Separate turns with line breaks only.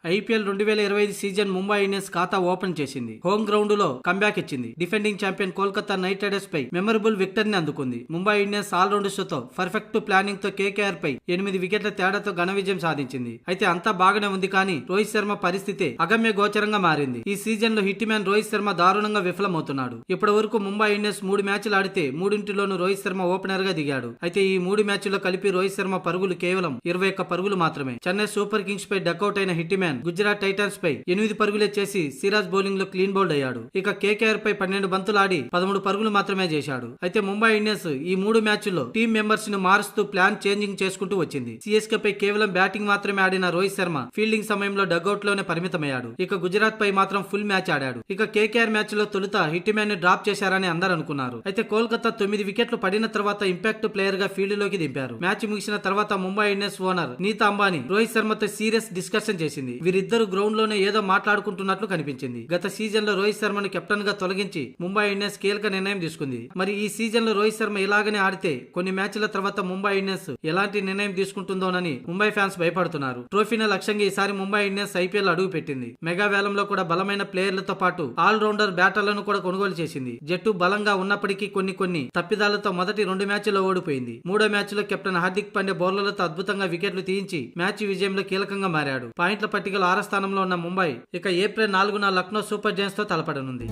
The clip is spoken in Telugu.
ఐపీఎల్ 2025 సీజన్ ముంబై ఇండియన్స్ ఖాతా ఓపెన్ చేసింది. హోమ్ గ్రౌండ్ లో కంబ్యాక్ ఇచ్చింది. Defending champion Kolkata knight riders పై మెమరబుల్ విక్టరీని అందుకుంది. ముంబై ఇండియన్స్ ఆల్రౌండర్స్ తో పర్ఫెక్ట్ ప్లానింగ్ తో కేకేఆర్ పై 8 వికెట్ల తేడాతో ఘన విజయం సాధించింది. అయితే అంతా బాగానే ఉంది కానీ రోహిత్ శర్మ పరిస్థితి అగమ్య గోచరంగా మారింది. ఈ సీజన్ లో హిట్ మ్యాన్ రోహిత్ శర్మ దారుణంగా విఫలమవుతున్నాడు. ఇప్పటి వరకు ముంబై ఇండియన్స్ 3 మ్యాచ్లు ఆడితే 3 రోహిత్ శర్మ ఓపెనర్ గా దిగాడు. అయితే ఈ 3 మ్యాచ్ల్లో కలిపి రోహిత్ శర్మ పరుగులు కేవలం 21 పరుగులు మాత్రమే. చెన్నై సూపర్ కింగ్స్ పై డకౌట్ అయిన హిట్ మ్యాన్ గుజరాత్ టైటన్స్ పై 8 పరుగులే చేసి సిరాజ్ బౌలింగ్ లో క్లీన్ బౌల్డ్ అయ్యాడు. ఇక కేకేఆర్ పై 12 బంతులు ఆడి 13 పరుగులు మాత్రమే చేశాడు. అయితే ముంబై ఇండియన్స్ ఈ 3 మ్యాచ్ల్లో టీం మెంబర్స్ ను మారుస్తూ ప్లాన్ చేంజింగ్ చేసుకుంటూ వచ్చింది. సిఎస్కే పై కేవలం బ్యాటింగ్ మాత్రమే ఆడిన రోహిత్ శర్మ ఫీల్డింగ్ సమయంలో డగౌట్ లోనే పరిమితమయ్యాడు. ఇక గుజరాత్ పై మాత్రం ఫుల్ మ్యాచ్ ఆడాడు. ఇక కేకేఆర్ మ్యాచ్ లో తొలుత హిట్ మ్యాన్ ని డ్రాప్ చేశారని అందరూ అనుకున్నారు. అయితే కోల్కతా 9 వికెట్లు పడిన తర్వాత ఇంపాక్ట్ ప్లేయర్ గా ఫీల్డ్ లోకి దింపారు. మ్యాచ్ ముగిసిన తర్వాత ముంబై ఇండియన్స్ ఓనర్ నీతా అంబానీ రోహిత్ శర్మతో సీరియస్ డిస్కషన్ చేసింది. వీరిద్దరు గ్రౌండ్ లోనే ఏదో మాట్లాడుకుంటున్నట్లు కనిపించింది. గత సీజన్ లో రోహిత్ శర్మను కెప్టెన్ గా తొలగించి ముంబై ఇండియన్స్ కీలక నిర్ణయం తీసుకుంది. మరి ఈ సీజన్ లో రోహిత్ శర్మ ఇలాగనే ఆడితే కొన్ని మ్యాచ్ల తర్వాత ముంబై ఇండియన్స్ ఎలాంటి నిర్ణయం తీసుకుంటుందోనని ముంబై ఫ్యాన్స్ భయపడుతున్నారు. ట్రోఫీని లక్ష్యంగా ఈసారి ముంబై ఇండియన్స్ ఐపీఎల్ అడుగు పెట్టింది. మెగా వేలంలో కూడా బలమైన ప్లేయర్లతో పాటు ఆల్ రౌండర్ బ్యాటర్లను కూడా కొనుగోలు చేసింది. జట్టు బలంగా ఉన్నప్పటికీ కొన్ని తప్పిదాలతో మొదటి 2 మ్యాచ్ల్లో ఓడిపోయింది. 3వ మ్యాచ్ లో కెప్టెన్ హార్దిక్ పాండ్యా బౌలర్లతో అద్భుతంగా వికెట్లు తీయించి మ్యాచ్ విజయంలో కీలకంగా మారాడు. పాయింట్ల పట్టికలో 6వ స్థానంలో ఉన్న ముంబై ఇక ఏప్రిల్ 4న లక్నో సూపర్ జైంట్స్ తో తలపడనుంది.